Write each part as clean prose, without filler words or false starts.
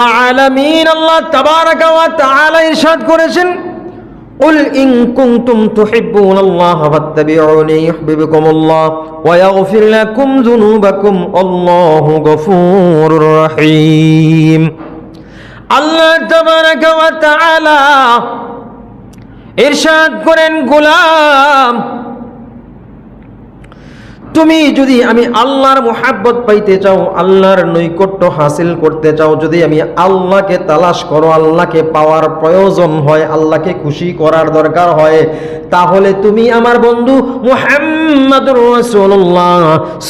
আলামিন আল্লাহ তাবারাকা ওয়া তাআলা ইরশাদ করেছেন, কুল ইন কুনতুম তুহিব্বুনাল্লাহা ফাত্তাবিউনি ইউহিব্বুকুমুল্লাহ ওয়া ইয়াগফির লাকুম যুনুবাকুম আল্লাহু গফুরুর রহিম। আল্লাহ তাবারাকা ওয়া তাআলা ইরশাদ করেন, গোলাম তুমি যদি আমি আল্লাহর মুহাব্বত পাইতে চাও, আল্লাহর নৈকট্য হাসিল করতে চাও, যদি আমি আল্লাহকে তালাশ করো, আল্লাহকে পাওয়ার প্রয়োজন হয়, আল্লাহকে খুশি করার দরকার হয়, তাহলে তুমি আমার বন্ধু মুহাম্মদুর রাসূলুল্লাহ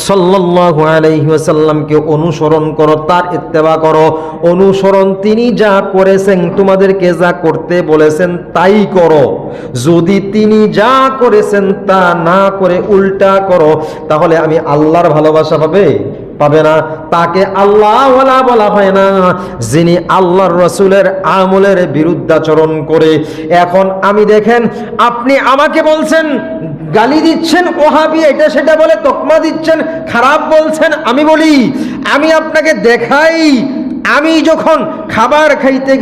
সাল্লাল্লাহু আলাইহি ওয়াসাল্লামকে অনুসরণ করো, তার ইত্তেবা করো। অনুসরণ, তিনি যা করেছেন, তোমাদেরকে যা করতে বলেছেন তাই করো। যদি তিনি যা করেছেন তা না করে উল্টা করো, তাহলে আমি আল্লাহর ভালোবাসা পাবে না। তাকে আল্লাহওয়ালা বলা হয় না যিনি আল্লাহর রাসূলের আমলের বিরুদ্ধাচরণ করে। এখন আমি দেখেন, আপনি আমাকে বলছেন, গালি দিচ্ছেন, ওহাবি এটা সেটা বলে তকমা দিচ্ছেন, খারাপ বলছেন। আমি বলি, আমি আপনাকে দেখাই, আমি যখন খাবার খাইতে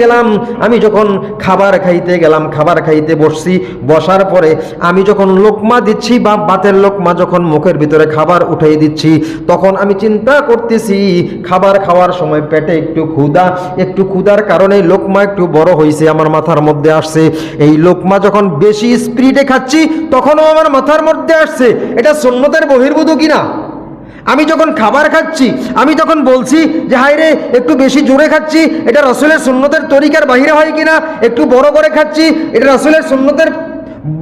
গেলাম, খাবার খাইতে বসছি, বসার পরে আমি যখন লোকমা দিচ্ছি বা ভাতের লোকমা যখন মুখের ভিতরে খাবার উঠাই দিচ্ছি, তখন আমি চিন্তা করতেছি খাবার খাওয়ার সময় পেটে একটু ক্ষুধার কারণে লোকমা একটু বড় হয়েছে, আমার মাথার মধ্যে আসছে। এই লোকমা যখন বেশি স্পিডে খাচ্ছি তখনও আমার মাথার মধ্যে আসছে এটা সুন্নতের বহির্ভূত কিনা। আমি যখন খাবার খাচ্ছি আমি তখন বলছি যে হায় রে, একটু বেশি জোরে খাচ্ছি, এটা রাসূলের সুন্নতের তরিকার বাহিরে হয় কিনা। একটু বড় করে খাচ্ছি, এটা রাসূলের সুন্নতের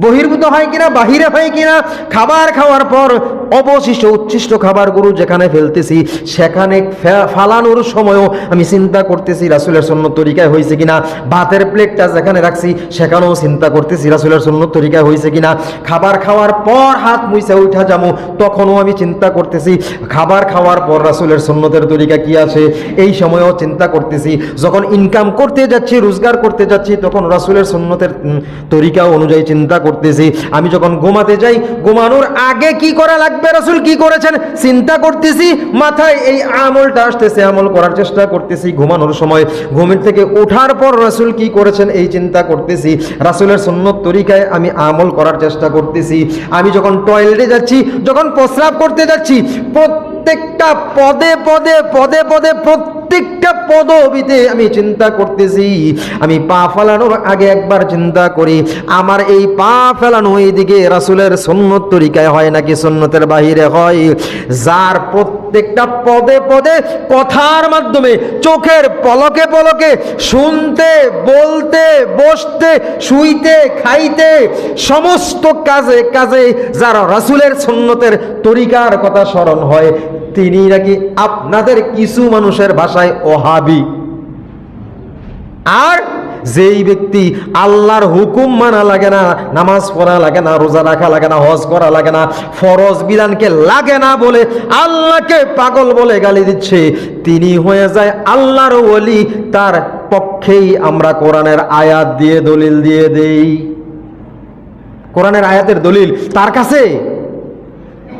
বহির্ভূত হয় কিনা, বাহিরে হয় কিনা। খাবার খাওয়ার পর অবশিষ্ট উচ্ছিষ্ট খাবারগুলো যেখানে ফেলতেছি, সেখানে ফালানোর সময়ও আমি চিন্তা করতেছি রাসূলের সুন্নত তরিকায় হয়েছে কিনা। ভাতের প্লেটটা যেখানে রাখছি সেখানেও চিন্তা করতেছি রাসূলের সুন্নত তরিকায় হয়েছে কিনা। খাবার খাওয়ার পর হাত মুইছে উঠা যাবো, তখনও আমি চিন্তা করতেছি খাবার খাওয়ার পর রাসূলের সুন্নতের তরিকা কি আছে, এই সময়ও চিন্তা করতেছি। যখন ইনকাম করতে যাচ্ছি, রোজগার করতে যাচ্ছি, তখন রাসূলের সুন্নতের তরিকা অনুযায়ী চিন্তা করতেছি। আমি যখন ঘুমাতে যাই, ঘুমানোর আগে কি করা লাগবে, রাসূল কি করেছেন চিন্তা করতেছি, মাথায় এই আমলটা আসতেছে, আমল করার চেষ্টা করতেছি। ঘুমানোর সময়, ঘুমের থেকে ওঠার পর রাসূল কি করেছেন এই চিন্তা করতেছি, রাসূলের সুন্নত তরিকায় আমি আমল করার চেষ্টা করতেছি। আমি যখন টয়লেটে যাচ্ছি, যখন প্রস্রাব করতে যাচ্ছি, প্রত্যেকটা পদে প্রত্যেকটা পদবিতে আমি চিন্তা করতেছি। আমি পা ফেলানোর আগে একবার চিন্তা করি, আমার এই পা ফেলানো এইদিকে রাসূলের সুন্নত তরিকায় হয় নাকি সুন্নতের বাহিরে হয়। যার প্রত্যেকটা পদে কথার মাধ্যমে, চোখের পলকে শুনতে, বলতে, বসতে, শুইতে, খাইতে, সমস্ত কাজে যারা রাসূলের সুন্নতের তরিকার কথা স্মরণ হয়, তিনি নাকি আপনাদের কিছু মানুষের ভাষায় ওহাবি। আর যেই ব্যক্তি আল্লাহর হুকুম মানা লাগে না, নামাজ পড়া লাগে না, রোজা রাখা লাগে না, হজ করা লাগে না, ফরজ বিধানকে লাগে না বলে আল্লাহকে পাগল বলে গালি দিচ্ছে, তিনি হয়ে যায় আল্লাহর ওলি। তার পক্ষেই আমরা কোরআনের আয়াত দিয়ে দলিল দিয়ে দেই। কোরআনের আয়াতের দলিল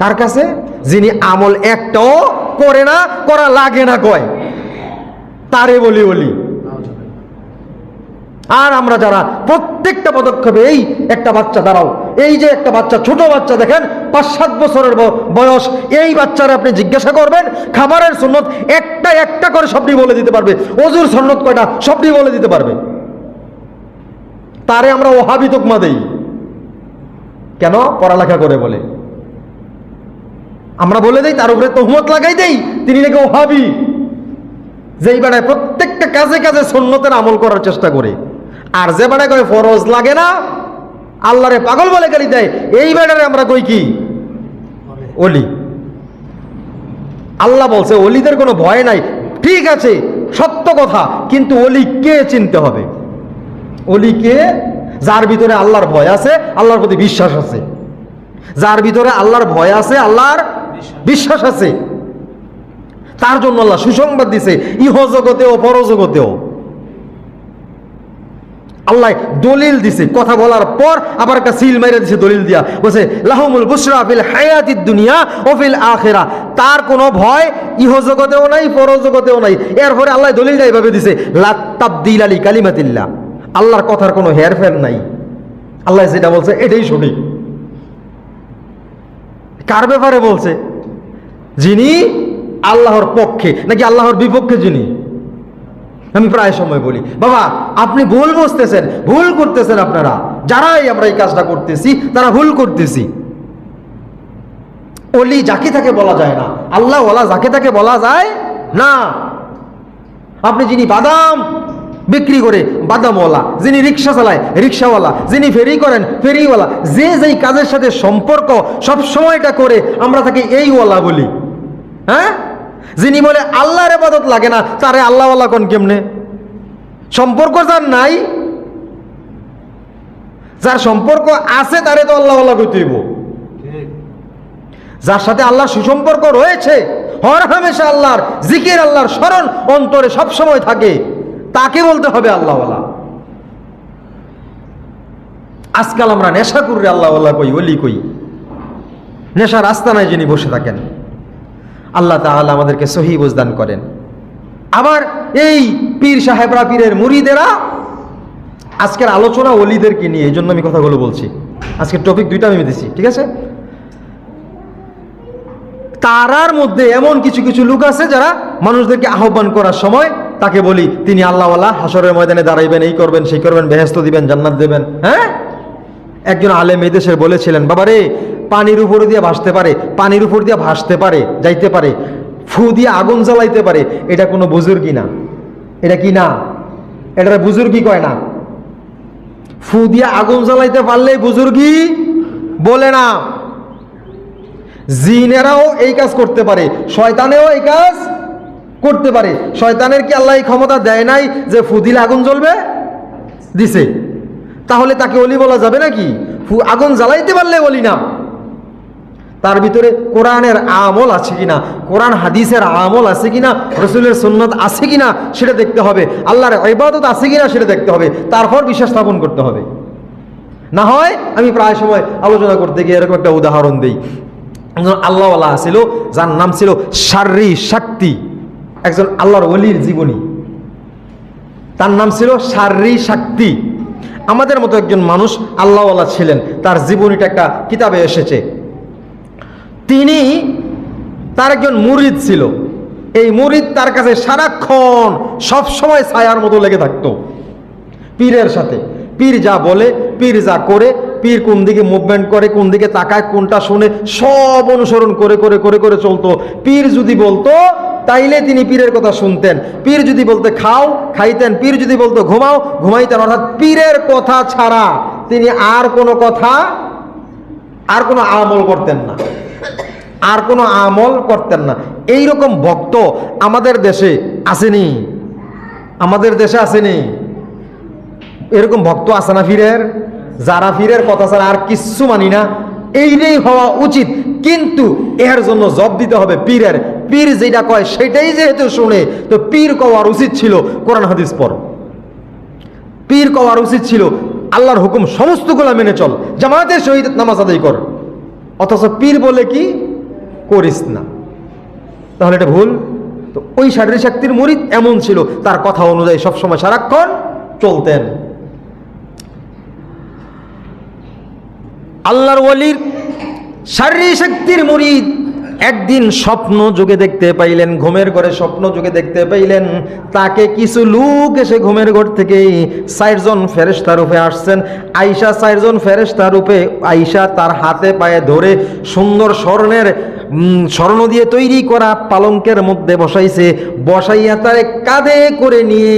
তার কাছে যিনি আমল একটাও করে না, করা লাগে না কয়, তারে বলি ওলি। আর আমরা যারা প্রত্যেকটা পদক্ষেপে, এই একটা বাচ্চা দাঁড়াও, এই যে একটা বাচ্চা, ছোট বাচ্চা দেখেন 5-7 বছরের বয়স, এই বাচ্চারা আপনি জিজ্ঞাসা করবেন খাবারের সুন্নত একটা করে সবটি বলে দিতে পারবে, ওযুর সুন্নত কয়টা সবটি বলে দিতে পারবে। তারে আমরা ওহাবি তকমা দেই কেন? পড়ালেখা করে বলে আমরা বলে দেই, তার উপরে তহমত লাগাই দেই তিনি নাকি ওহাবি। যেই বেড়ায় প্রত্যেকটা কাজে সুন্নতের আমল করার চেষ্টা করে, আর যে বেড়ায় কয় ফরজ লাগে না, আল্লাহরে পাগল বলে গালি দেয়, এই বেড়ারে আমরা কই কি ওলি। আল্লাহ বলছে ওলিদের কোনো ভয় নাই, ঠিক আছে, সত্য কথা, কিন্তু ওলি কে চিনতে হবে। ওলি কে? যার ভিতরে আল্লাহর ভয় আছে, আল্লাহর প্রতি বিশ্বাস আছে। যার ভিতরে আল্লাহর ভয় আছে, আল্লাহর বিশ্বাস আছে, তার জন্য আল্লাহ সুসংবাদ দিছে ইহ জগতেও পরজগতেও। আল্লাহ দলিল দিছে, কথা বলার পর আবার একটা সিল মাইরা দিছে দলিল দিয়া, বলছে লাহুমুল বুশরা ফিল হায়াতিদ দুনিয়া ও ফিল আখিরা। তার কোনো ভয় ইহজগতেও নাই, পরজগতেও নাই। এরপরে আল্লাহ দলিলটা এইভাবে দিছে, লা তাবদীলা লিকালিমাতিল্লাহ, আল্লাহর কথার কোনো হেরফের নাই। আল্লাহ যেটা বলছে এটাই সঠিক। কার ব্যাপারে বলছে? যিনি আল্লাহর পক্ষে নাকি আল্লাহর বিপক্ষে যিনি? আমি প্রায় সময় বলি, বাবা আপনি ভুল বুঝতেছেন, ভুল করতেছেন। আপনারা যারাই আমরা এই কাজটা করতেছি তারা ভুল করতেছি। ওলি যাকে তাকে বলা যায় না, আল্লাহ ওয়ালা যাকে তাকে বলা যায় না। আপনি যিনি বাদাম বিক্রি করে বাদামওয়ালা, যিনি রিক্সা চালায় রিক্সাওয়ালা, যিনি ফেরি করেন ফেরিওয়ালা, যে যেই কাজের সাথে সম্পর্ক সব সময়টা করে আমরা তাকে এই ওয়ালা বলি। হ্যাঁ, যিনি বলে আল্লাহর ইবাদত লাগে না তারে আল্লাহওয়ালা কোন কেমনে? সম্পর্ক যার নাই, যার সম্পর্ক আছে তারে তো আল্লাহওয়ালা কইতে হইব। যার সাথে আল্লাহর সুসম্পর্ক রয়েছে, হর হামেশা আল্লাহর জিকির, আল্লাহর স্মরণ অন্তরে সব সময় থাকে, তাকে বলতে হবে আল্লাহওয়ালা। আজকাল আমরা নেশা করি আল্লাহওয়ালা কই, ওলি কই। নেশার আস্তানায় যিনি বসে থাকেন, আল্লাহ তাআলা আমাদেরকে সহি বুঝদান করেন। আবার এই পীর সাহেবরা, পীরের মুরিদেরা, আজকের আলোচনা ওলিদেরকে নিয়ে, এই জন্য আমি কথাগুলো বলছি। আজকের টপিক দুইটা আমি দিছি, ঠিক আছে? তারার মধ্যে এমন কিছু কিছু লোক আছে যারা মানুষদেরকে আহ্বান করার সময় তাকে বলি তিনি আল্লাহওয়ালা, হাসরের ময়দানে দাঁড়াইবেন, এই করবেন সেই করবেন, বেহেশত দিবেন, জান্নাত দেবেন। হ্যাঁ, একজন আলেম এই দেশের বলেছিলেন, বাবারে পানির উপর দিয়ে ভাসতে পারে, পানির উপর দিয়ে ভাসতে পারে, যাইতে পারে, ফু দিয়ে আগুন জ্বালাইতে পারে, এটা কোনো বুজুর্গি না। এটা কি না? এটা বুজুর্গি কয় না। ফু দিয়ে আগুন জ্বালাইতে পারলে বুজুর্গি বলে না। জিনেরাও এই কাজ করতে পারে, শয়তানেও এই কাজ করতে পারে। শয়তানের কি আল্লাহ এই ক্ষমতা দেয় নাই যে ফু দিলে আগুন জ্বলবে? দিছে। তাহলে তাকে ওলি বলা যাবে নাকি? আগুন জ্বালাইতে পারলে ওলি না। তার ভিতরে কোরআনের আমল আছে কিনা, কোরআন হাদিসের আমল আছে কিনা, রসুলের সুন্নাত আছে কিনা সেটা দেখতে হবে, আল্লাহর ইবাদত আছে কিনা সেটা দেখতে হবে, তারপর বিশ্বাস স্থাপন করতে হবে। না হয় আমি প্রায় সময় আলোচনা করতে গিয়ে এরকম একটা উদাহরণ দিই। আল্লাহওয়ালা ছিল, যার নাম ছিল শাররি শাক্তি, একজন আল্লাহর ওলির জীবনী। তার নাম ছিল শাররি শাক্তি। আমাদের মতো একজন মানুষ আল্লাহওয়ালা ছিলেন, তার জীবনীটা একটা কিতাবে এসেছে। তিনি, তার একজন মুরিদ ছিল। এই মুরিদ তার কাছে সারাক্ষণ সব সময় ছায়ার মতো লেগে থাকতো পীরের সাথে। পীর যা বলে, পীর যা করে, পীর কোন দিকে মুভমেন্ট করে, কোন দিকে তাকায়, কোনটা শুনে, সব অনুসরণ করে করে করে করে চলতো। পীর যদি বলতো তাইলে তিনি পীরের কথা শুনতেন, পীর যদি বলতে খাও খাইতেন, পীর যদি বলতো ঘুমাও ঘুমাইতেন। অর্থাৎ পীরের কথা ছাড়া তিনি আর কোনো কথা, আর কোনো আমল করতেন না, আর কোনো আমল করতেন না। এইরকম ভক্ত আমাদের দেশে আসেনি, আমাদের দেশে আসেনি। এরকম ভক্ত আছে না পীরের, যারা পীরের কথা ছাড়া আর কিচ্ছু মানি না। এইটাই হওয়া উচিত, কিন্তু এর জন্য জব দিতে হবে পীরের। পীর যেটা কয় সেটাই যেহেতু শুনে, তো পীর কওয়ার উচিত ছিল কোরআন হাদিস পড়, পীর কওয়ার উচিত ছিল আল্লাহর হুকুম সমস্তগুলা মেনে চল, জামাতের সহিত নামাজ আদায় কর। অথচ পীর বলে কি করিস না, তাহলে এটা ভুল। তো ওই শারীরিক শক্তির মুরিদ এমন ছিল, তার কথা অনুযায়ী সবসময় সারাক্ষণ চলতেন। আল্লাহর ওলির শারীরিক শক্তির মুরিদ একদিন স্বপ্ন যুগে দেখতে পাইলেন, ঘুমের ঘরে স্বপ্ন যুগে দেখতে পাইলেন তাকে কিছু লোক এসে ঘুমের ঘর থেকে 4 জন ফেরেশতা রূপে আসছেন। আয়েশা 4 জন ফেরেশতা রূপে, আয়েশা তার হাতে পায়ে ধরে সুন্দর স্বর্ণ দিয়ে তৈরি করা পালঙ্কের মধ্যে বসাইছে, বসাইয়া তারে কাঁধে করে নিয়ে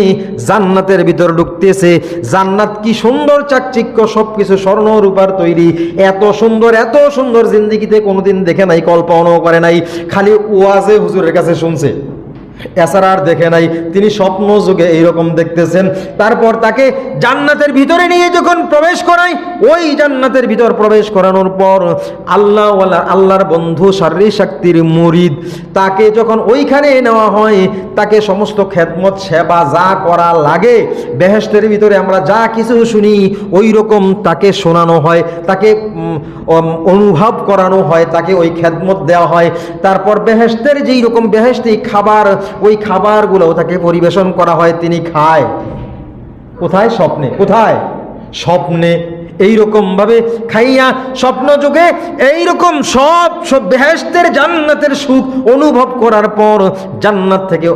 জান্নাতের ভিতর ঢুকতেছে। জান্নাত কি সুন্দর চাকচিক্য, সবকিছু স্বর্ণ রূপার তৈরি, এত সুন্দর জিন্দেগিতে কোনোদিন দেখে নাই, কল্পনাও করে নাই, খালি ওয়াজে হুজুরের কাছে শুনছে। এছাড়া আর দেখে নাই। তিনি স্বপ্ন যুগে এইরকম দেখতেছেন। তারপর তাকে জান্নাতের ভিতরে নিয়ে যখন প্রবেশ করায়, ওই জান্নাতের ভিতর প্রবেশ করানোর পর আল্লাহর বন্ধু শারীরিক শক্তির মুরিদ, তাকে যখন ওইখানে নেওয়া হয়, তাকে সমস্ত খেদমত সেবা যা করা লাগে বেহেশতের ভিতরে আমরা যা কিছু শুনি ওই রকম তাকে শোনানো হয়, তাকে অনুভব করানো হয়, তাকে ওই খেদমত দেওয়া হয়। তারপর বেহেশতের যেই রকম বেহেশতি খাবার, ওই খাবারগুলোও তাকে পরিবেশন করা হয়, তিনি খায়। কোথায়? স্বপ্নে। কোথায়? স্বপ্নে। এইরকম ভাবে খাইয়া স্বপ্ন যুগে এইরকম সব বেহেশতের জান্নাতের সুখ অনুভব করার পর জান্নাত থেকে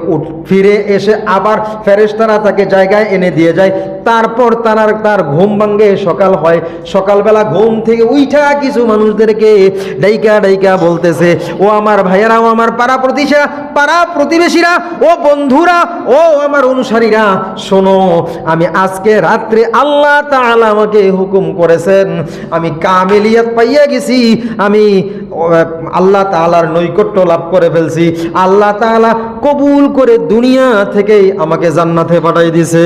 ফিরে এসে আবার ফেরেশতারা তাকে জায়গায় এনে দিয়ে যায়। তারপর তার ঘুম ভাঙ্গে, সকাল হয়। সকালবেলা ঘুম থেকে উইঠা কিছু মানুষদেরকে ডাইকা ডাইকা বলতেছে, ও আমার ভাইয়েরা, ও আমার পাড়া প্রতিবেশীরা, ও বন্ধুরা, ও আমার অনুসারীরা, শোনো, আমি আজকে রাত্রে আল্লাহ তাআলা আমাকে হুকুম করেছেন, আমি কামিলিয়াত পাইয়া গেছি, আমি আল্লাহ তাআলার নৈকট্য লাভ করে ফেলছি। আল্লাহ তাআলা কবুল করে দুনিয়া থেকেই আমাকে জান্নাতে পাঠাই দিছে।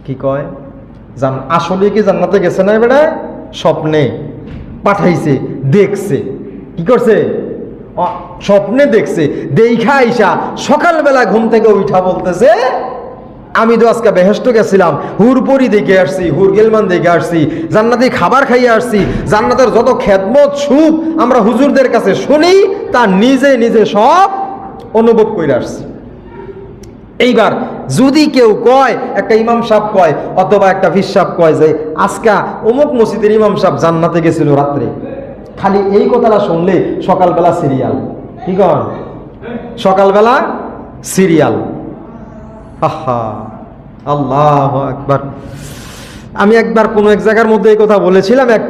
কি কয়? আসলে কি জান্নাতে গেছে না বেটা? স্বপ্নে পাঠাইছে, দেখছে। কি করছে? স্বপ্নে দেখছে। দেখা আইসা সকালবেলা ঘুম থেকে উঠা বলতেছে, আমি তো আজকে বেহেশত গেছিলাম, হুরপরি দেখে আসছি, হুরগেলমান দেখে আসছি, জান্নাতি খাবার খাইয়ে আসছি, জান্নাতের যত খেদমত সুখ আমরা হুজুরদের কাছে শুনি তা নিজে নিজে সব অনুভব করে আসছি। এইবার যদি কেউ কয়, একটা ইমাম সাহেব কয় অথবা একটা ফির সাহেব কয় যে আজকা অমুক মসজিদের ইমাম সাহেব জান্নাতে গেছিল রাত্রে, খালি এই কথাটা শুনলে সকালবেলা সিরিয়াল। কি কন? সকালবেলা সিরিয়াল। আহা, আল্লাহু আকবার। আমি একবার কোনো এক জায়গার মধ্যে এই কথা বলেছিলাম, এক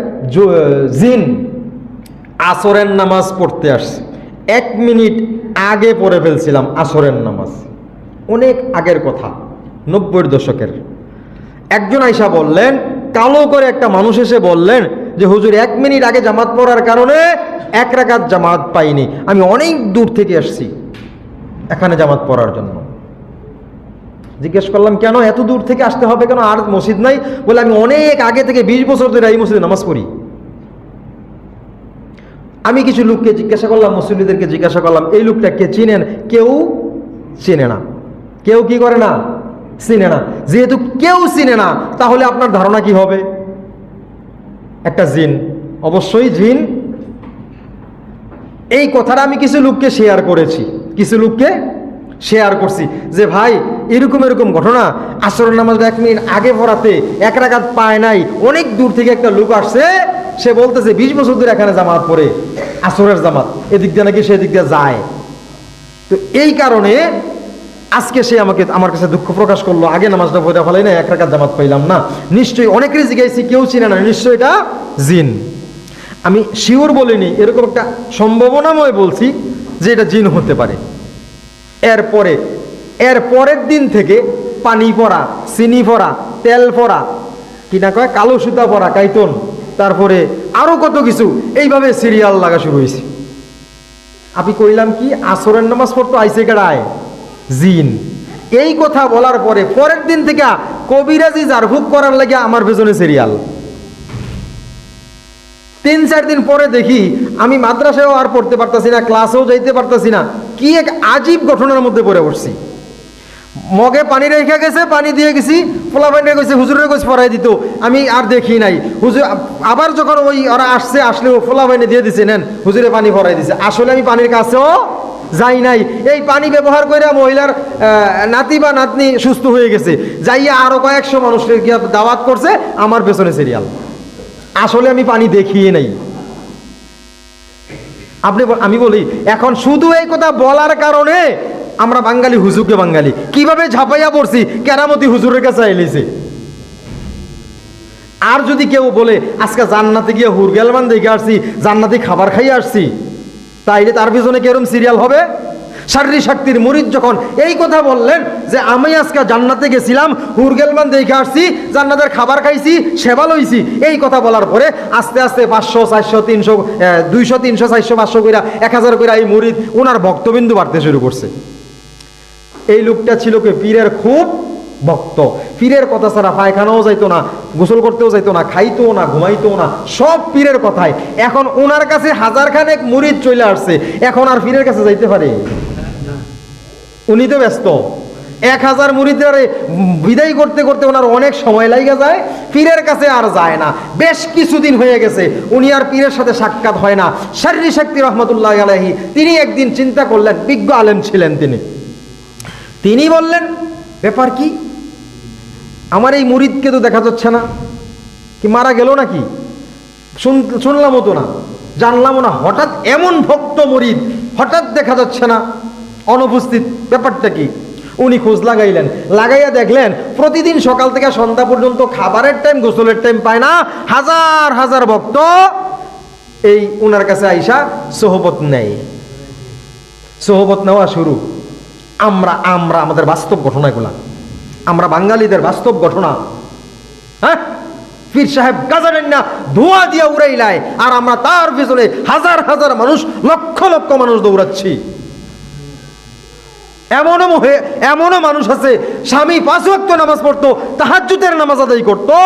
জিন আসরের নামাজ পড়তে আসছে। 1 মিনিট আগে পড়ে ফেলছিলাম আসরের নামাজ, অনেক আগের কথা, 90-এর দশকের। একজন আইসা বললেন, কালো করে একটা মানুষ এসে বললেন যে হুজুর 1 মিনিট আগে জামাত পড়ার কারণে 1 রাকাত জামাত পাইনি, আমি অনেক দূর থেকে আসছি এখানে জামাত পড়ার জন্য। জিজ্ঞেস করলাম, কেন এত দূর থেকে আসতে হবে, কেন আর মসজিদ নাই? বলে, আমি অনেক আগে থেকে 20 বছর ধরে এই মসজিদে নামাজ পড়ি। আমি কিছু লোককে জিজ্ঞাসা করলাম, মুসল্লিদেরকে জিজ্ঞাসা করলাম, এই লোকটা কে চিনেন? কেউ চিনে না। কেউ কি করে না? চিনে না। যেহেতু কেউ চিনে না, তাহলে আপনার ধারণা কি হবে? একটা জিন, অবশ্যই জিন। এই কথাটা আমি কিছু লোককে শেয়ার করেছি, কিছু লোককে শেয়ার করছি যে ভাই এরকম এরকম ঘটনা, আসরের নামাজ 1 মিনিট আগে পড়াতে 1 রাকাত পায় নাই, অনেক দূর থেকে একটা লোক আসছে, সে বলতেছে 20 বছর ধরে এখানে জামাত পড়ে, আসরের জামাত, এদিক দিয়ে নাকি সেদিক দিয়ে যায়। তো এই কারণে আজকে সে আমার কাছে দুঃখ প্রকাশ করলো, আগে নামাজটা পড়ে ফেলাই না, 1 রাকাত জামাত পাইলাম না। নিশ্চয়ই অনেকেরই জিজ্ঞাসি, কেউ চিনে না, নিশ্চয়ই এটা জিন। আমি শিওর বলিনি, এরকম একটা সম্ভাবনাময় বলছি যে এটা জিন হতে পারে। এর পরের দিন থেকে পানি পড়া, চিনি পড়া, তেল পড়া, কি না কয়, কালো সুতা পড়া, কাইতন, তারপরে আরো কত কিছু, এইভাবে সিরিয়াল লাগা শুরু হয়েছে। আমি কইলাম কি, আসরের নামাজ পড়তো আইসে কেডায়? জিন। এই কথা বলার পরে পরের দিন থেকে কবিরাজি জারফুক করার লাগে আমার পেছনে সিরিয়াল। 3-4 দিন পরে দেখি আমি মাদ্রাসায়ও আর পড়তে পারতাছি না, ক্লাসেও যাইতে পারতাছি না, কি এক আজীব ঘটনার মধ্যে পড়ে বসছি। মগে পানি রেখে গেছে, পানি দিয়ে গেছি, পোলা পানি গেছে, হুজুরের কাছে পড়াই দিত, আমি আর দেখি নাই। হুজুর আবার যখন ওই ওরা আসলে পোলা পানি দিয়ে দিছে, নেন হুজুরে পানি ভরাই দিছে, আসলে আমি পানির কাছেও যাই নাই। এই পানি ব্যবহার করে মহিলার নাতি বা নাতনি সুস্থ হয়ে গেছে, যাইয়া আরো কয়েকশো মানুষকে দাওয়াত করছে, আমার পেছনে সিরিয়াল। আসলে আমি পানি দেখিয়ে নাই। আমি বলি, এখন শুধু এই কথা বলার কারণে আমরা বাঙালি হুজুরকে বাঙালি কিভাবে ঝাঁপাইয়া পড়ছি, কেরামতি হুজুরের কাছে আইলেছে। আর যদি কেউ বলে আজকে জান্নাতে গিয়ে হুরগেলমান দেখে আসছি, জান্নাতি খাবার খাইয়ে আসছি, তাইলে তার পিছনে কেরম সিরিয়াল হবে? শারীরিক শক্তির মুরিদ যখন এই কথা বললেন যে আমি আজকে জান্নাতে গেছিলাম, হুরগেলমান দেখে আসছি, জান্নাতের খাবার খাইছি, সেবা লইছি, এই কথা বলার পরে আস্তে আস্তে 500 400 300 200 300 400 500 কইরা 1000 কইরা এই মুরিদ ওনার ভক্তবিন্দু বাড়তে শুরু করছে। এই লোকটা ছিল কি পীরের খুব ভক্ত, পীরের কথা ছাড়া পায়খানাও যাইতো না, গোসল করতেও যাইতো না, খাইতো না, ঘুমাইতো না, সব পীরের কথাই। এখন ওনার কাছে 1000 খানেক মুরিদ চলে আসছে, এখন আর পীরের কাছে যাইতে পারে? উনি তো ব্যস্ত। 1000 মুরিদের বিদায় করতে করতে ওনার অনেক সময় লাগে যায়, পীরের কাছে আর যায় না। বেশ কিছুদিন হয়ে গেছে উনি আর পীরের সাথে সাক্ষাৎ হয় না। শারীরিক শক্তি রহমতুল্লাহ আলাইহি তিনি একদিন চিন্তা করলেন, বিজ্ঞ আলেম ছিলেন তিনি বললেন, ব্যাপার কি, আমার এই মুরিদকে তো দেখা যাচ্ছে না, কি মারা গেল নাকি? শুনলামও তো না, জানলামও না, হঠাৎ এমন ভক্ত মুরিদ হঠাৎ দেখা যাচ্ছে না, অনুপস্থিত, ব্যাপারটা কি? উনি খোঁজ লাগাইলেন, লাগাইয়া দেখলেন প্রতিদিন সকাল থেকে সন্ধ্যা পর্যন্ত খাবারের টাইম, গোসলের টাইম পায় না, হাজার হাজার ভক্ত এই উনার কাছে আইসা সোহবত নেয়, সোহবত নেওয়া শুরু। আমরা আমাদের বাস্তব ঘটনাগুলা, আমরা বাঙালিদের বাস্তব ঘটনা, হ্যাঁ, পীর সাহেব গাজা না ধোঁয়া দিয়া উড়াইলায়, আর আমরা তার পিছনে হাজার হাজার মানুষ, লক্ষ লক্ষ মানুষ দৌড়াচ্ছি। এমনও মানুষ আছে স্বামী 5 ওয়াক্ত নামাজ পড়তো, তাহাজ্জুদের নামাজ আদায় করতো,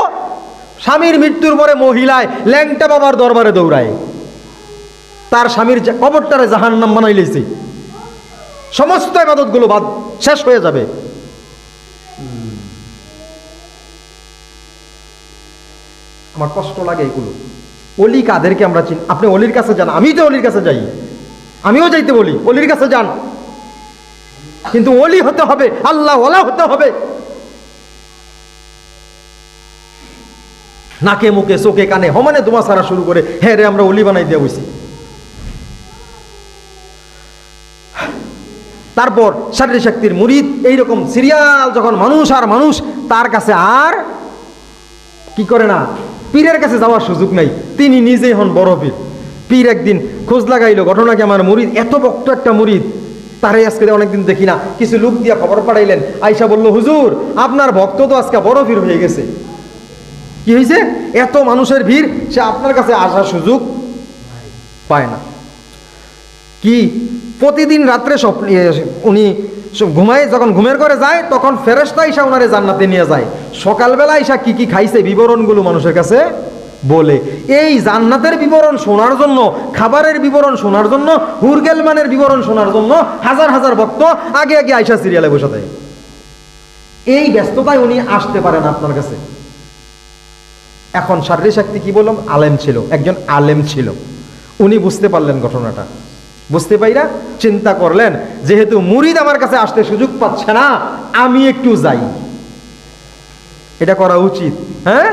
স্বামীর মৃত্যুর পরে মহিলায় ল্যাংটা বাবার দরবারে দৌড়ায়, তার স্বামীর কবরটারে জাহান্নাম বানাই লইছে, সমস্ত ইবাদতগুলো বাদ, শেষ হয়ে যাবে। আমার কষ্ট লাগে এগুলো। অলি কাদেরকে আমরা চিনি? আপনি অলির কাছে যান, আমি তো অলির কাছে যাই, আমিও যাইতে বলি অলির কাছে যান, কিন্তু অলি হতে হবে, আল্লাহ ওয়ালা হতে হবে। নাকে মুখে চোখে কানে হমানে দোয়া সারা শুরু করে, হ্যাঁ রে আমরা অলি বানাই দিয়ে বসি। তারপর শারীরিক শক্তির মুরিদ এইরকম সিরিয়াল যখন মানুষ আর মানুষ, তার কাছে আর কি করে না, পীরের কাছে যাওয়ার সুযোগ নাই, তিনি নিজেই হন বড় পীর। পীর একদিন খোঁজ লাগাইলো, ঘটনা কি, আমার মুরিদ এত ভক্ত একটা মুরিদ, তারে আজকে অনেকদিন দেখি না, কিছু লোক দিয়া খবর পাঠাইলেন, আইসা বলল, হুজুর আপনার ভক্ত তো আজকে বড় পীর হয়ে গেছে। কি হয়েছে? এত মানুষের ভিড়, সে আপনার কাছে আসার সুযোগ পায় না। কি প্রতিদিন রাত্রে উনি ঘুমায়, যখন ঘুমের ঘরে যায় তখন ফেরেশতা ঈশা ওনারে জান্নাতে নিয়ে যায়, সকালবেলা ঈশা কি কি খাইছে বিবরণগুলো মানুষের কাছে বলে। এই জান্নাতের বিবরণ শোনার জন্য, খাবারের বিবরণ শোনার জন্য, হুরগেলমানের বিবরণ শোনার জন্য হাজার হাজার ভক্ত আগে আগে আইসা সিরিয়ালে বসে দেয়। এই ব্যস্ততায় উনি আসতে পারেন আপনার কাছে। এখন শারীরিক শক্তি কি বললাম, আলেম ছিল, একজন আলেম ছিল, উনি বুঝতে পারলেন ঘটনাটা, বুঝতে পাইরা চিন্তা করলেন, যেহেতু মুরিদ আমার কাছে আসতে সুযোগ পাচ্ছে না, আমি একটু যাই, এটা করা উচিত। হ্যাঁ,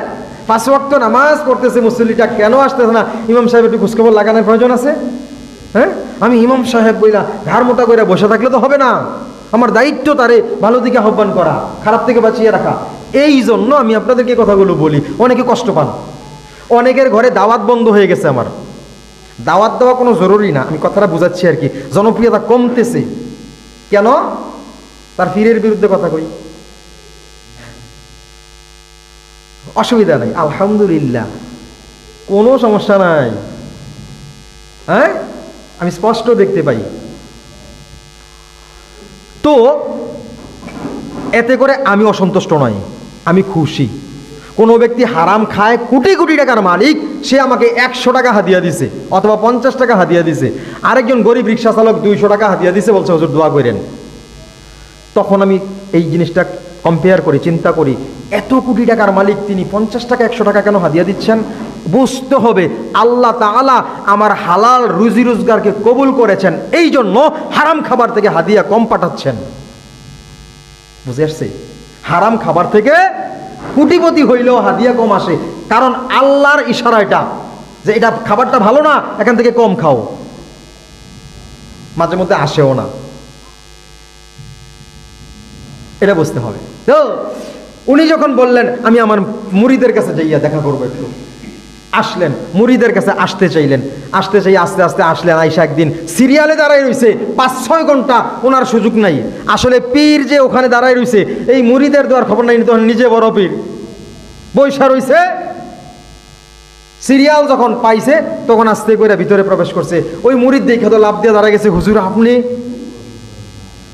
5 ওয়াক্ত নামাজ পড়তেছে মুসল্লিটা, কেন আসতেছে না? ইমাম সাহেব একটু খোঁজখবর লাগানোর প্রয়োজন আছে। হ্যাঁ, আমি ইমাম সাহেব বইলা ঘাড় মোটা করে বসে থাকলে তো হবে না, আমার দায়িত্ব তারে ভালো দিকে আহ্বান করা, খারাপ থেকে বাঁচিয়ে রাখা। এই জন্য আমি আপনাদেরকে কথাগুলো বলি। অনেকে কষ্ট পান, অনেকের ঘরে দাওয়াত বন্ধ হয়ে গেছে। আমার দাওয়াত দেওয়া কোনো জরুরি না, আমি কথাটা বুঝাচ্ছি আর কি। জনপ্রিয়তা কমতেছে কেন? তার পীরের বিরুদ্ধে কথা কই, অসুবিধা নাই, আলহামদুলিল্লাহ, কোনো সমস্যা নাই। হ্যাঁ, আমি স্পষ্ট দেখতে পাই। তো এতে করে আমি অসন্তুষ্ট নই, আমি খুশি। কোনো ব্যক্তি হারাম খায়, কোটি কোটি টাকার মালিক, সে আমাকে 100 টাকা হাদিয়া দিছে অথবা 50 টাকা হাদিয়া দিছে, আরেকজন গরিব রিক্সা চালক 200 টাকা হাদিয়া দিছে, বলছে হুজুর দোয়া করেন। তখন আমি এই জিনিসটা কম্পেয়ার করি, চিন্তা করি, এত কোটি টাকার মালিক তিনি 50 টাকা 100 টাকা কেন হাদিয়া দিচ্ছেন? বুঝতে হবে আল্লাহ তাআলা আমার হালাল রুজি রোজগারকে কবুল করেছেন, এই জন্য হারাম খাবার থেকে হাদিয়া কম পাঠাচ্ছেন। বুঝে আসছে? হারাম খাবার থেকে কোটিপতি হইলেও হাদিয়া কম আসে, কারণ আল্লাহর ইশারা এটা, যে এটা খাবারটা ভালো না, এখান থেকে কম খাও। মাঝে মধ্যে আসেও না, এটা বুঝতে হবে। তো উনি যখন বললেন আমি আমার মুরিদের কাছে যাইয়া দেখা করবো, একটু আসলেন, মুরিদের কাছে আসতে চাইলেন, আসতে চাই, আস্তে আস্তে আসলেন। আইসা একদিন সিরিয়ালে দাঁড়ায় রইছে 5-6 ঘন্টা, ওনার সুযোগ নাই। আসলে পীর যে ওখানে দাঁড়ায় রইছে, এই মুরিদের দেওয়ার খবর নাই, তখন নিজে বড় পীর বৈশা রইছে। সিরিয়াল যখন পাইছে তখন আস্তে করে ভিতরে প্রবেশ করছে। ওই মুরিদ দেখে তো লাভ দিয়ে দাঁড়া গেছে, হুজুর আপনি?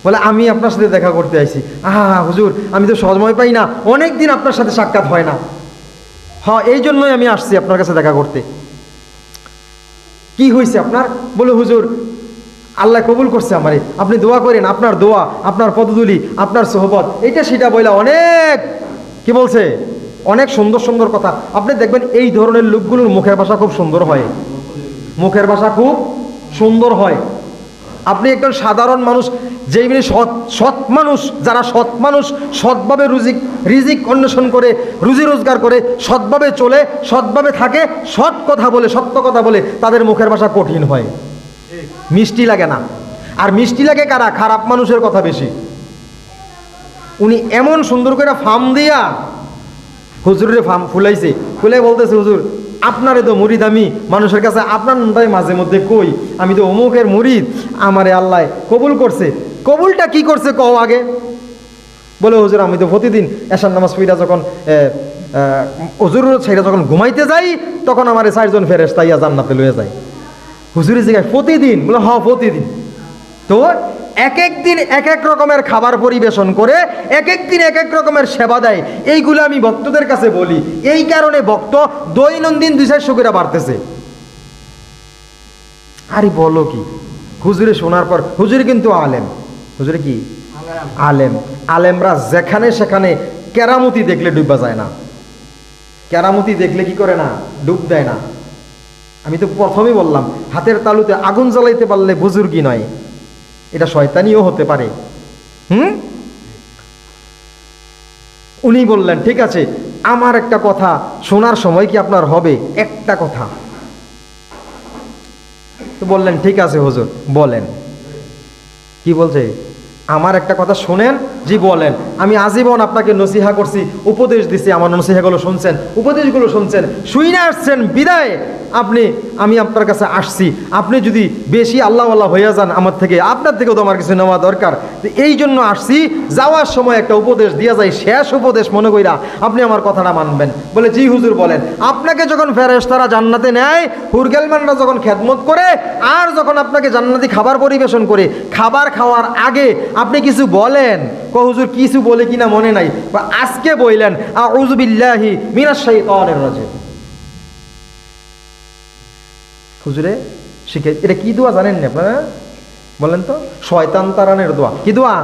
বলে আমি আপনার সাথে দেখা করতে আইছি। হুজুর আমি তো সময় পাই না, অনেক দিন আপনার সাথে সাক্ষাৎ হয় না। হ্যাঁ, এই জন্যই আমি আসছি আপনার কাছে দেখা করতে। কি হয়েছে আপনার? বলে হুজুর আল্লাহ কবুল করছে আমারে, আপনি দোয়া করেন, আপনার দোয়া, আপনার পদধূলি, আপনার সোহবত, এইটা সেটা বইলা অনেক কি বলছে, অনেক সুন্দর সুন্দর কথা। আপনি দেখবেন এই ধরনের লোকগুলোর মুখের ভাষা খুব সুন্দর হয়, মুখের ভাষা খুব সুন্দর হয়। আপনি একজন সাধারণ মানুষ, যেই সৎ মানুষ, যারা সৎ মানুষ, সৎভাবে রিজিক অন্বেষণ করে, রুজি রোজগার করে, সৎভাবে চলে, সৎভাবে থাকে, সৎ কথা বলে, সত্য কথা বলে, তাদের মুখের ভাষা কঠিন হয়, মিষ্টি লাগে না। আর মিষ্টি লাগে কারা? খারাপ মানুষের কথা বেশি। উনি এমন সুন্দর করে ফার্ম দিয়া হুজুরের ফার্ম ফুলাইছে, ফুলে বলতেছে হুজুর আপনারে তো মুরিদ আমি, মানুষের কাছে আপনার নামটাই মাঝে মধ্যে কই, আমি তো অমুকের মুরিদ, আমারে আল্লাহ কবুল করছে। কবুলটা কি করছে কও আগে? বলে হুজুর আমি তো প্রতিদিন এশার নামাজ পড়া যখন হুজুর ছেড়ে যখন ঘুমাইতে যাই, তখন আমার 4জন ফেরেশতা ইয়া জান্নাতে লয়ে যায়। হুজুরের জায়গায় প্রতিদিন? বলে হ্যাঁ প্রতিদিন। তো এক এক দিন এক এক রকমের খাবার পরিবেশন করে, এক এক দিন এক এক রকমের সেবা দেয়। এইগুলো আমি ভক্তদের কাছে বলি, এই কারণে ভক্ত দৈনন্দিন 200 করে বাড়তেছে। আরে বলো কি? হুজুরে শোনার পর, হুজুরে কিন্তু আলেম, হুজুরে কি আলেম। আলেমরা যেখানে সেখানে কেরামতি দেখলে ডুববা যায় না, কেরামতি দেখলে কি করে না, ডুব দেয় না। আমি তো প্রথমেই বললাম, হাতের তালুতে আগুন জ্বালাইতে পারলে বুজুর্গি নয়, এটা শয়তানিও হতে পারে। উনি বললেন ঠিক আছে, আমার একটা কথা শোনার সময় কি আপনার হবে? একটা কথা। তো বললেন ঠিক আছে হুজুর বলেন। কি বলছে? আমার একটা কথা শোনেন। জি বলেন। আমি আজীবন আপনাকে নসিহা করছি, উপদেশ দিছি, আমার নসিহাগুলো শুনছেন, উপদেশগুলো শুনছেন, শুই না আসছেন বিদায় আমি আপনার কাছে আসছি। আপনি যদি বেশি আল্লাহ আল্লাহ হইয়া যান আমার থেকে, আপনার থেকেও তো আমার কিছু নেওয়া দরকার। তো এই জন্য আসছি, যাওয়ার সময় একটা উপদেশ দিয়া যায়, শেষ উপদেশ মনে কইরা আপনি আমার কথাটা মানবেন। বলে জি হুজুর বলেন। আপনাকে যখন ফেরেশতারা জান্নাতে নেয়, হুরগেলমানরা যখন খেদমত করে, আর যখন আপনাকে জান্নাতি খাবার পরিবেশন করে, খাবার খাওয়ার আগে আপনি কিছু বলেন। হুজুর কিছু বলে কিনা মনে নাই, আজকে বললেন আউযু বিল্লাহি মিনাশ শাইতানির রাজিম। হুজুরে শিখে, এটা কি দোয়া জানেন না আপনারা? বলেন তো। শয়তান তাড়ানোর দোয়া। কি দোয়া?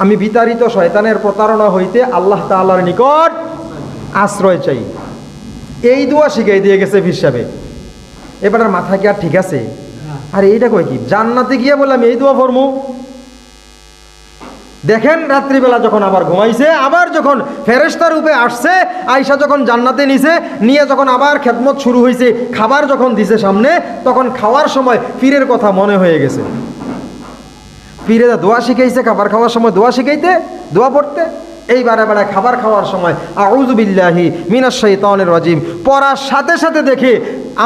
আমি বিতাড়িত শয়তানের প্রতারণা হইতে আল্লাহ তাআলার নিকট আশ্রয় চাই। এই দোয়া শিখাই দিয়ে গেছে পীর সাহেব। এবার আর মাথা কি আর ঠিক আছে? আর এইটা কই কি জান্নাতে গিয়ে বললাম এই দোয়া ফরমু। দেখেন রাত্রিবেলা যখন আবার ঘুমাইছে, আবার যখন ফেরেশতা রূপে আসছে, আয়েশা যখন জান্নাতে নিয়ে যখন আবার খেদমত শুরু হয়েছে, খাবার যখন দিছে সামনে, তখন খাওয়ার সময় পীরের কথা মনে হয়ে গেছে। পীরে দোয়া শিখাইছে, খাবার খাওয়ার সময় দোয়া শিখাইতে, দোয়া পড়তে। এইবারে খাবার খাওয়ার সময় আউযু বিল্লাহি মিনাশ শাইতানির রাজিম পড়ার সাথে সাথে দেখে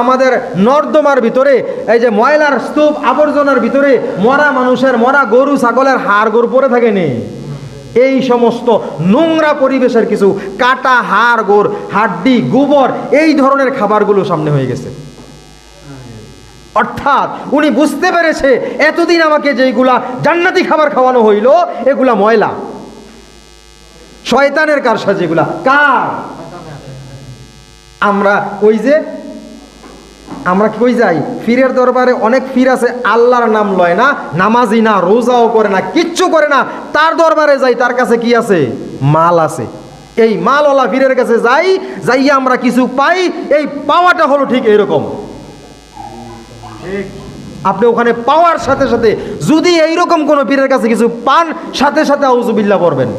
আমাদের নর্দমার ভিতরে, এই যে ময়লার স্তূপ আবর্জনার ভিতরে মরা মানুষের, মরা গরু ছাগলের হাড় গোড় পড়ে থাকেনি, এই সমস্ত নোংরা পরিবেশের কিছু কাটা হাড় গোড়, হাড্ডি, গোবর, এই ধরনের খাবারগুলো সামনে হয়ে গেছে। অর্থাৎ উনি বুঝতে পেরেছে এতদিন আমাকে যেইগুলা জান্নাতি খাবার খাওয়ানো হইল, এগুলা ময়লা, শয়তানের কারসাজি। যেগুলা কার? আমরা কই যাই পীরের দরবারে, অনেক পীর আছে আল্লাহর নাম লয় না, নামাজি না, রোজাও করে না, কিচ্ছু করে না, তার দরবারে যাই, তার কাছে কি আছে? মাল আছে। এই মালওয়ালা পীরের কাছে যাইয়া আমরা কিছু পাই, এই পাওয়াটা হলো ঠিক এরকম। আপনি ওখানে পাওয়ার সাথে সাথে যদি এইরকম কোনো পীরের কাছে কিছু পান, সাথে সাথে আউযু বিল্লাহ পড়বেন,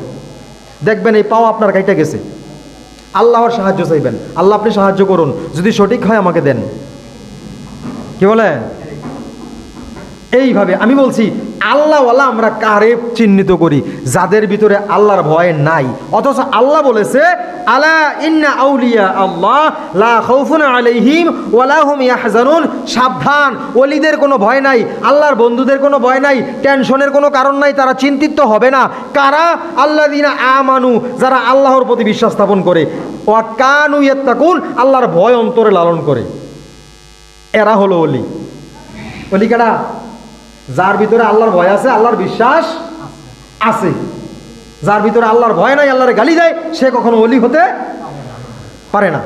দেখবেন এই পাওয়া আপনার কাইটা গেছে। আল্লাহর সাহায্য চাইবেন, আল্লাহ আপনি সাহায্য করুন, যদি সঠিক হয় আমাকে দেন। কি বলে? এইভাবে আমি বলছি আল্লাহওয়ালা আমরা কারে চিহ্নিত করি? যাদের ভিতরে আল্লাহর ভয় নাই। অথচ আল্লাহ বলেছে আলা ইন্না আউলিয়া আল্লাহ লা খাউফুন আলাইহিম ওয়ালা হুম ইয়াহজানুন, সাবধান, ওলিদের কোনো ভয় নাই, আল্লাহর বন্ধুদের কোনো ভয় নাই, টেনশনের কোনো কারণ নাই, তারা চিন্তিত হবে না। কারা? আল্লাযিনা আমানু, যারা আল্লাহর প্রতি বিশ্বাস স্থাপন করে, ওয়া কানু ইয়াত্তাকুন, আল্লাহর ভয় অন্তরে লালন করে, এরা হলো ওলি। ওলি কারা? যার ভিতরে আল্লাহর ভয় আছে, আল্লাহর বিশ্বাস আছে। যার ভিতরে আল্লাহর ভয় নাই, আল্লাহর গালি দেয়, সে কখনো ওলি হতে পারে না।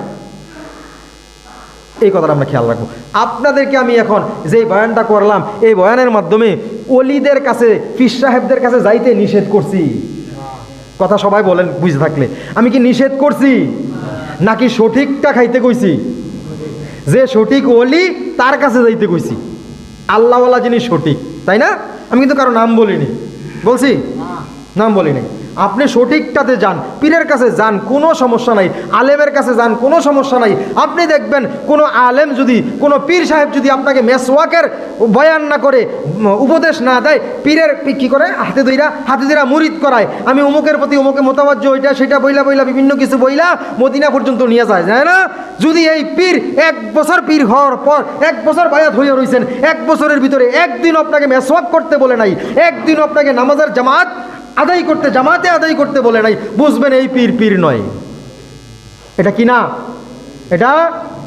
এই কথাটা আমরা খেয়াল রাখবো। আপনাদেরকে আমি এখন যে বয়ানটা করলাম, এই বয়ানের মাধ্যমে ওলিদের কাছে, পীর সাহেবদের কাছে যাইতে নিষেধ করছি। কথা সবাই বলেন বুঝে থাকলে, আমি কি নিষেধ করছি নাকি সঠিকটা খাইতে কইছি? যে সঠিক ওলি তার কাছে যাইতে কইছি, আল্লাহওয়ালা যিনি সঠিক, তাই না? আমি কিন্তু কারো নাম বলিনি, বলছি? নাম বলিনি। আপনি সঠিকটাতে যান, পীরের কাছে যান, কোনো সমস্যা নাই, আলেমের কাছে যান, কোনো সমস্যা নাই। আপনি দেখবেন কোনো আলেম যদি, কোনো পীর সাহেব যদি আপনাকে মেসওয়াকের বয়ান না করে, উপদেশ না দেয়, পীরের কী করে? হাতে ধইরা মুরিদ করায়, আমি অমুকের প্রতি অমুকে মোতাবাজ্য, ওইটা সেটা বইলা বিভিন্ন কিছু বইলা মদিনা পর্যন্ত নিয়ে যায়, জানে না? যদি এই পীর 1 বছর পীর হওয়ার পর 1 বছর বায়াত হয়ে রয়েছেন, 1 বছরের ভিতরে একদিন আপনাকে মেসওয়াক করতে বলে নাই, একদিন আপনাকে নামাজের জামাতে আদায় করতে বলে নাই, বুঝবেন এই পীর নয়। এটা কি না? এটা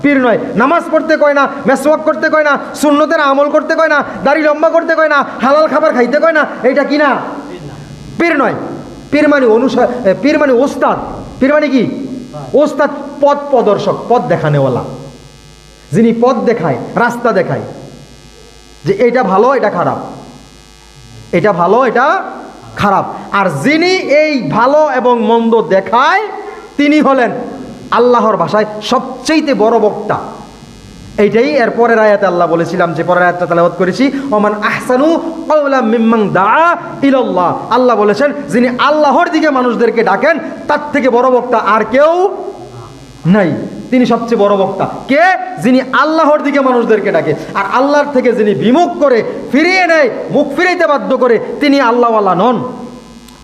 পীর নয়। নামাজ পড়তে কয় না, মেসওয়াক করতে কয় না, সুন্নতের আমল করতে কয় না, দাড়ি লম্বা করতে কয় না, হালাল খাবার খাইতে কয় না, এটা কি না? পীর নয়। পীর মানে পীর মানে ওস্তাদ। পীর মানে কি? ওস্তাদ, পথ প্রদর্শক, পথ দেখানেওয়ালা, যিনি পথ দেখায়, রাস্তা দেখায়, যে এটা ভালো, এটা খারাপ, এটা ভালো, এটা খারাপ। আর যিনি এই ভালো এবং মন্দ দেখায়, তিনি হলেন আল্লাহর ভাষায় সবচেয়ে বড় বক্তা। এইটাই এর পরের আয়াতে আল্লাহ বলেছিলাম, যে পরের আয়াতটা তেলাওয়াত করেছি, ওমান আহসানু কাওলাম মিম্মান দাআ ইলাল্লাহ। আল্লাহ বলেছেন, যিনি আল্লাহর দিকে মানুষদেরকে ডাকেন, তার থেকে বড় বক্তা আর কেউ নাই। তিনি সবচেয়ে বড় বক্তা। কে? যিনি আল্লাহর দিকে মানুষদেরকে ডাকে। আর আল্লাহর থেকে যিনি বিমুখ করে, ফিরিয়ে নেয়, মুখ ফিরাইতে বাধ্য করে, তিনি আল্লাহওয়ালা নন,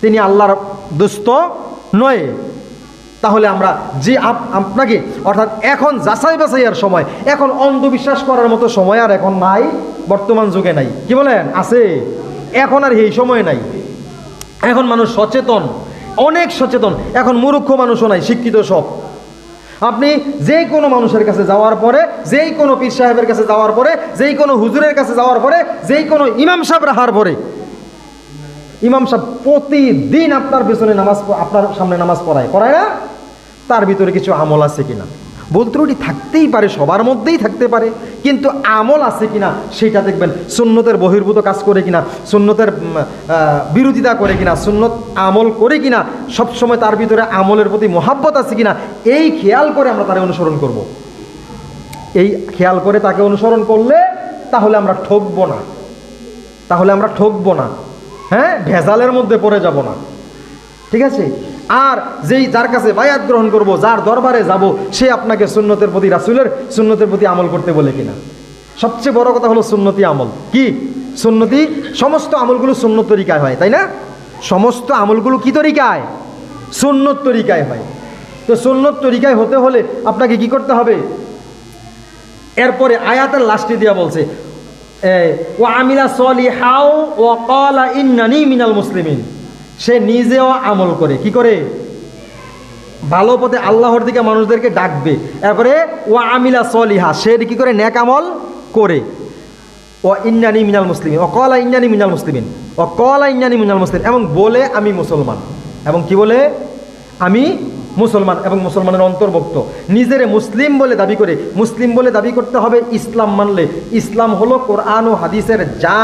তিনি আল্লাহর দোস্ত নয়। তাহলে আমরা যে আপনাকে, অর্থাৎ এখন যাচাই বাছাইয়ের সময়, এখন অন্ধবিশ্বাস করার মতো সময় আর এখন নাই, বর্তমান যুগে নাই। কি বলেন? আছে। এখন আর এই সময় নাই। এখন মানুষ সচেতন, অনেক সচেতন। এখন মূর্খ মানুষও নাই, শিক্ষিত সব। আপনি যে কোনো মানুষের কাছে যাওয়ার পরে, যেই কোনো পীর সাহেবের কাছে যাওয়ার পরে, যেই কোনো হুজুরের কাছে যাওয়ার পরে, যেই কোনো ইমাম সাহেব রাখার পরে, ইমাম সাহেব প্রতিদিন আপনার পেছনে নামাজ, আপনার সামনে নামাজ পড়ায় না? তার ভিতরে কিছু আমল আছে কিনা? ভুল ত্রুটি থাকতেই পারে, সবার মধ্যেই থাকতে পারে, কিন্তু আমল আছে কিনা সেটা দেখবেন। সুন্নতের বহির্ভূত কাজ করে কিনা, সুন্নতের বিরোধিতা করে কিনা, সুন্নত আমল করে কিনা, সবসময় তার ভিতরে আমলের প্রতি মহাব্বত আছে কিনা, এই খেয়াল করে আমরা তাকে অনুসরণ করব। এই খেয়াল করে তাকে অনুসরণ করলে তাহলে আমরা ঠকবো না, হ্যাঁ, ভেজালের মধ্যে পড়ে যাব না। ঠিক আছে? আর যার কাছে বায়াত গ্রহণ করব, যার দরবারে যাব, সে আপনাকে সুন্নতের প্রতি, রাসূলের সুন্নতের প্রতি আমল করতে বলে কিনা। সবচেয়ে বড় কথা হলো সুন্নতি আমল। কি? সুন্নতি, সমস্ত আমলগুলো সুন্নত তরিকায় হয়, তাই না? সমস্ত আমলগুলো কি তরিকায়? সুন্নত তরিকায় হয়। তো সুন্নত তরিকায় হতে হলে আপনাকে কি করতে হবে? এরপরে আয়াতের লাস্টে দিয়া বলছে, ওয়া আমিলা সলিহাও ওয়া ক্বালা ইন্নানি মিনাল মুসলিমিন। সে নিজেও আমল করে, কি করে? ভালো পথে আল্লাহর দিকে মানুষদেরকে ডাকবে। এরপরে ওয়া আমিলা সলিহা, সে কি করে? নেক আমল করে। ও ইন্নানি মিনাল মুসলিমিন, ও ক্বালা ইন্নানি মিনাল মুসলিমিন, ও ক্বালা ইন্নানি মিনাল মুসলিমিন, এবং বলে আমি মুসলমান, এবং কি বলে? আমি মুসলমান এবং মুসলমানের অন্তর্ভুক্ত। নিজের মুসলিম বলে দাবি করে, মুসলিম বলে দাবি করতে হবে ইসলাম মানলে। ইসলাম হলো কোরআন ও হাদিসের যা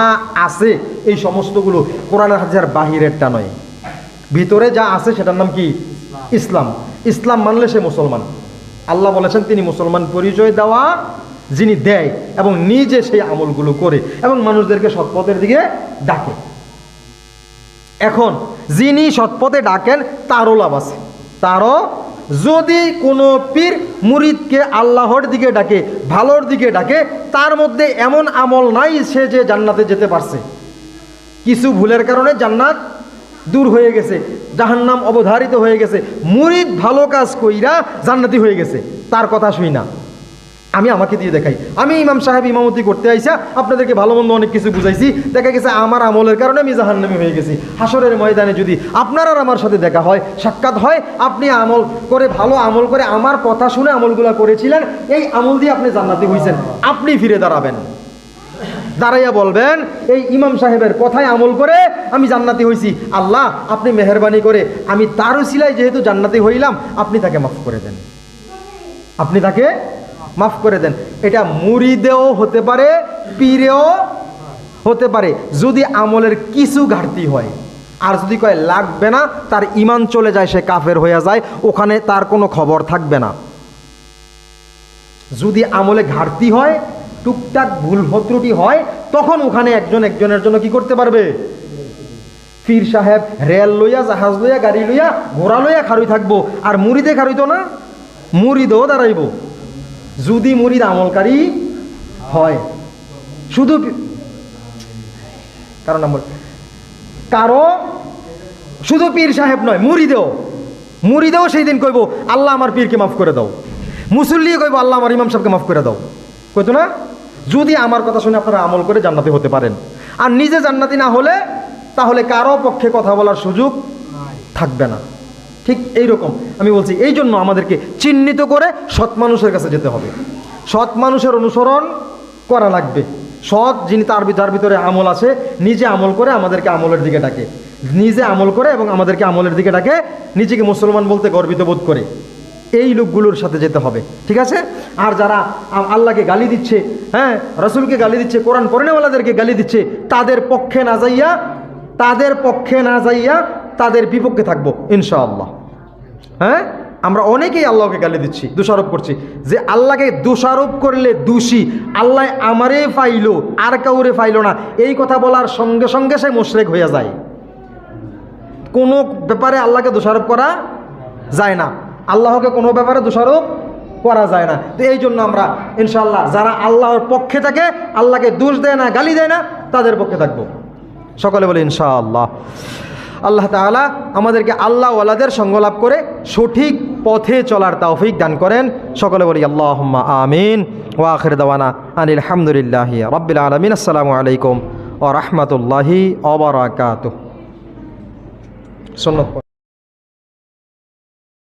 আছে এই সমস্তগুলো, কোরআন আর হাদিসের বাহিরেরটা নয়, ভিতরে যা আছে সেটার নাম কি? ইসলাম। ইসলাম মানলে সে মুসলমান। আল্লাহ বলেছেন তিনি মুসলমান পরিচয় দেওয়া যিনি দেয় এবং নিজে সেই আমলগুলো করে এবং মানুষদেরকে সৎপথের দিকে ডাকে। এখন যিনি সৎপথে ডাকেন তারও লাভ আছে। তারও, যদি কোনো পীর মুরিদকে আল্লাহর দিকে ডাকে, ভালোর দিকে ডাকে, তার মধ্যে এমন আমল নাই সে যে জান্নাতে যেতে পারছে, কিছু ভুলের কারণে জান্নাত দূর হয়ে গেছে, জাহান্নাম অবধারিত হয়ে গেছে। মুরিদ ভালো কাজ কইরা জান্নাতি হয়ে গেছে, তার কথা শুই না। আমি আমাকে দিয়ে দেখাই, আমি ইমাম সাহেব ইমামতি করতে আইসা আপনাদেরকে ভালো মন্দ অনেক কিছু বুঝাইছি, দেখা গেছে আমার আমলের কারণে আমি জাহান্নামী হয়ে গেছি। হাসরের ময়দানে যদি আপনার আর আমার সাথে দেখা হয়, সাক্ষাৎ হয়, আপনি আমল করে ভালো আমল করে আমার কথা শুনে আমলগুলো করেছিলেন, এই আমল দিয়ে আপনি জান্নাতি হয়েছেন, আপনি ফিরে দাঁড়াবেন, দাঁড়াইয়া বলবেন এই ইমাম সাহেবের কথায় আমল করে আমি জান্নাতি হইছি, আল্লাহ আপনি মেহেরবানি করে আমি তার উসিলায় যেহেতু জান্নাতি হইলাম, আপনি তাকে মাফ করে দেন, আপনি তাকে মাফ করে দেন। এটা মুরিদেও হতে পারে, পীরেও হতে পারে, যদি আমলের কিছু ঘাটতি হয়। আর যদি কয় লাগবে না, তার ঈমান চলে যায়, সে কাফের হয়ে যায়, ওখানে তার কোনো খবর থাকবে না। যদি আমলে ঘাটতি হয়, টুকটাক ভুল ত্রুটি হয়, তখন ওখানে একজন একজনের জন্য কি করতে পারবে? পীর সাহেব রেল লইয়া, জাহাজ লইয়া, গাড়ি লইয়া, ঘোড়া লইয়া খারুই থাকবো, আর মুরিদে খারুই তো না, মুরিদও দাঁড়াইব। যদি মুরিদ আমলকারী হয়, শুধু কারণ কারো শুধু পীর সাহেব নয়, মুরিদেও সেই দিন কইব আল্লাহ আমার পীরকে মাফ করে দাও, মুসল্লি কইব আল্লাহ আমার ইমাম সাহেবকে মাফ করে দাও, কইতো না? যদি আমার কথা শুনে আপনারা আমল করে জান্নাতি হতে পারেন। আর নিজে জান্নাতি না হলে তাহলে কারো পক্ষে কথা বলার সুযোগ থাকবে না। ঠিক এইরকম আমি বলছি, এই জন্য আমাদেরকে চিহ্নিত করে সৎ মানুষের কাছে যেতে হবে, সৎ মানুষের অনুসরণ করা লাগবে। সৎ যিনি, তার ভিতরে আমল আছে, নিজে আমল করে আমাদেরকে আমলের দিকে ডাকে, নিজে আমল করে এবং আমাদেরকে আমলের দিকে ডাকে, নিজেকে মুসলমান বলতে গর্বিত বোধ করে, এই লোকগুলোর সাথে যেতে হবে, ঠিক আছে? আর যারা আল্লাহকে গালি দিচ্ছে, হ্যাঁ রসুলকে গালি দিচ্ছে, কোরআন পড়নেওয়ালাদেরকে গালি দিচ্ছে, তাদের পক্ষে না যাইয়া তাদের বিপক্ষে থাকবো ইনশাআল্লাহ। হ্যাঁ, আমরা অনেকেই আল্লাহকে গালি দিচ্ছি, দোষারোপ করছি, যে আল্লাহকে দোষারোপ করলে দোষী, আল্লাহ আমারে পাইলো আর কাউরে পাইলো না, এই কথা বলার সঙ্গে সঙ্গে সে মুশরিক হয়ে যায়। কোনো ব্যাপারে আল্লাহকে দোষারোপ করা যায় না, আল্লাহকে কোনো ব্যাপারে দোষারোপ করা যায় না। তো এই জন্য আমরা ইনশাআল্লাহ যারা আল্লাহর পক্ষে থাকে, আল্লাহকে দোষ দেয় না, গালি দেয় না, তাদের পক্ষে থাকবো। সকলে বলে ইনশাআল্লাহ। আল্লাহ তাআলা আমাদেরকে আল্লাহওয়ালাদের সঙ্গ লাভ করে সঠিক পথে চলার তৌফিক দান করেন। সকলে বলি আল্লাহুম্মা আমিন। ওয়া আখির দাওয়ানা আনিল হামদুলিল্লাহি রাব্বিল আলামিন। আসসালামু আলাইকুম ওয়া রাহমাতুল্লাহি ওয়া বারাকাতুহু। সুন্নাত